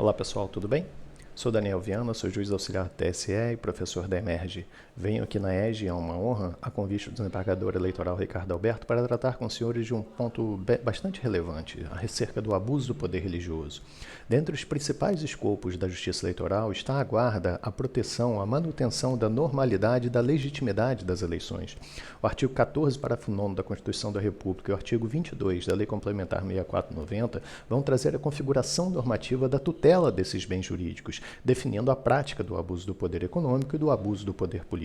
Olá pessoal, tudo bem? Sou Daniel Viana, sou juiz auxiliar do TSE e professor da EMERGE. Venho aqui na EGE, é uma honra, a convite do desembargador eleitoral Ricardo Alberto, para tratar com os senhores de um ponto bastante relevante, acerca do abuso do poder religioso. Dentre os principais escopos da Justiça Eleitoral está a guarda, a proteção, a manutenção da normalidade e da legitimidade das eleições. O artigo 14, parágrafo 9 da Constituição da República e o artigo 22 da Lei Complementar 6490 vão trazer a configuração normativa da tutela desses bens jurídicos, definindo a prática do abuso do poder econômico e do abuso do poder político.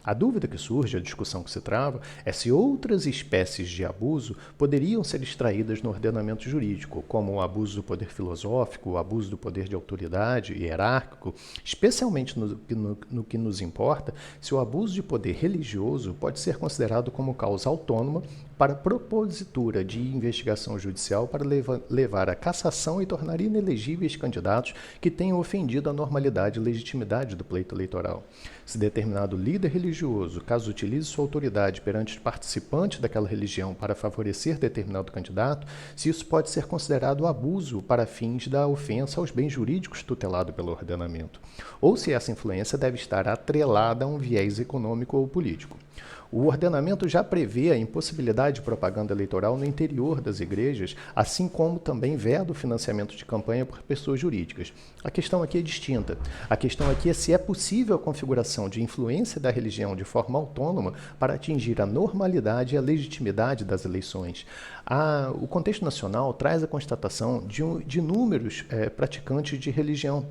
A dúvida que surge, a discussão que se trava, é se outras espécies de abuso poderiam ser extraídas no ordenamento jurídico, como o abuso do poder filosófico, o abuso do poder de autoridade hierárquico, especialmente no que nos importa, se o abuso de poder religioso pode ser considerado como causa autônoma para propositura de investigação judicial para levar à cassação e tornar inelegíveis candidatos que tenham ofendido a normalidade e legitimidade do pleito eleitoral. Se determinado líder religioso, caso utilize sua autoridade perante os participantes daquela religião para favorecer determinado candidato, se isso pode ser considerado abuso para fins da ofensa aos bens jurídicos tutelado pelo ordenamento, ou se essa influência deve estar atrelada a um viés econômico ou político. O ordenamento já prevê a impossibilidade de propaganda eleitoral no interior das igrejas, assim como também veda o financiamento de campanha por pessoas jurídicas. A questão aqui é distinta. A questão aqui é se é possível a configuração de influência da religião de forma autônoma para atingir a normalidade e a legitimidade das eleições. O contexto nacional traz a constatação de inúmeros praticantes de religião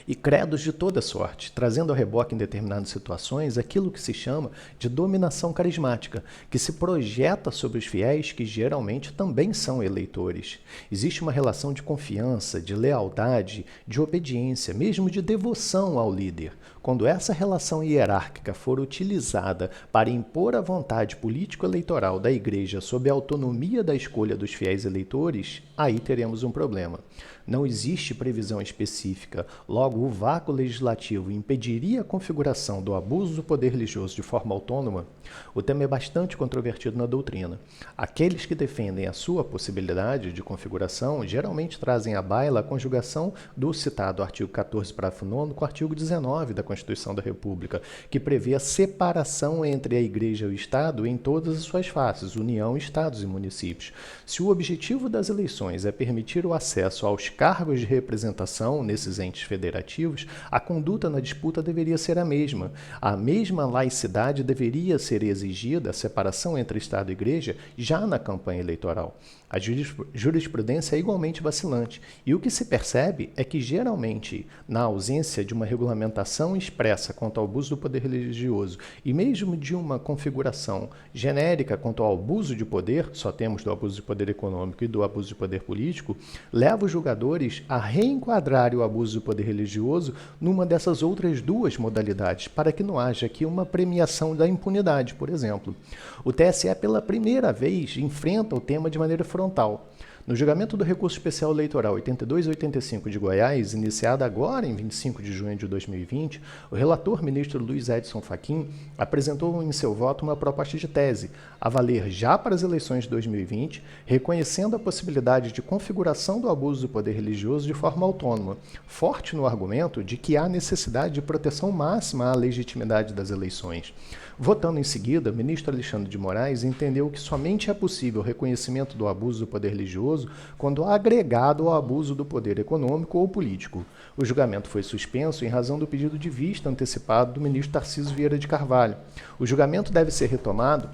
e credos de toda sorte, trazendo ao reboque em determinadas situações aquilo que se chama de dominação carismática, que se projeta sobre os fiéis que geralmente também são eleitores. Existe uma relação de confiança, de lealdade, de obediência, mesmo de devoção ao líder. Quando essa relação hierárquica for utilizada para impor a vontade político-eleitoral da Igreja sob a autonomia da escolha dos fiéis eleitores, aí teremos um problema. Não existe previsão específica, logo o vácuo legislativo impediria a configuração do abuso do poder religioso de forma autônoma? O tema é bastante controvertido na doutrina. Aqueles que defendem a sua possibilidade de configuração geralmente trazem à baila a conjugação do citado artigo 14, parágrafo 9 com o artigo 19 da Constituição da República, que prevê a separação entre a Igreja e o Estado em todas as suas faces, União, Estados e municípios. Se o objetivo das eleições é permitir o acesso aos cargos de representação nesses entes federativos, a conduta na disputa deveria ser a mesma. A mesma laicidade deveria ser exigida, a separação entre Estado e Igreja, já na campanha eleitoral. A jurisprudência é igualmente vacilante, e o que se percebe é que, geralmente, na ausência de uma regulamentação expressa quanto ao abuso do poder religioso e mesmo de uma configuração genérica quanto ao abuso de poder, só temos do abuso de poder econômico e do abuso de poder político, leva os julgadores a reenquadrar o abuso do poder religioso numa dessas outras duas modalidades, para que não haja aqui uma premiação da impunidade, por exemplo. O TSE, pela primeira vez, enfrenta o tema de maneira frontal. No julgamento do recurso especial eleitoral 8285 de Goiás, iniciado agora em 25 de junho de 2020, o relator ministro Luiz Edson Fachin apresentou em seu voto uma proposta de tese, a valer já para as eleições de 2020, reconhecendo a possibilidade de configuração do abuso do poder religioso de forma autônoma, forte no argumento de que há necessidade de proteção máxima à legitimidade das eleições. Votando em seguida, o ministro Alexandre de Moraes entendeu que somente é possível o reconhecimento do abuso do poder religioso quando agregado ao abuso do poder econômico ou político. O julgamento foi suspenso em razão do pedido de vista antecipado do ministro Tarcísio Vieira de Carvalho. O julgamento deve ser retomado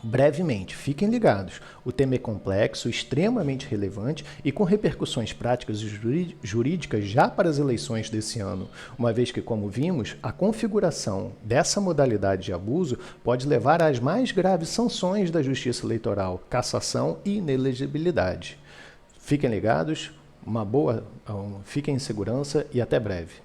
brevemente. Fiquem ligados. O tema é complexo, extremamente relevante e com repercussões práticas e jurídicas já para as eleições desse ano, uma vez que, como vimos, a configuração dessa modalidade de abuso pode levar às mais graves sanções da Justiça Eleitoral, cassação e inelegibilidade. Fiquem ligados, fiquem em segurança e até breve.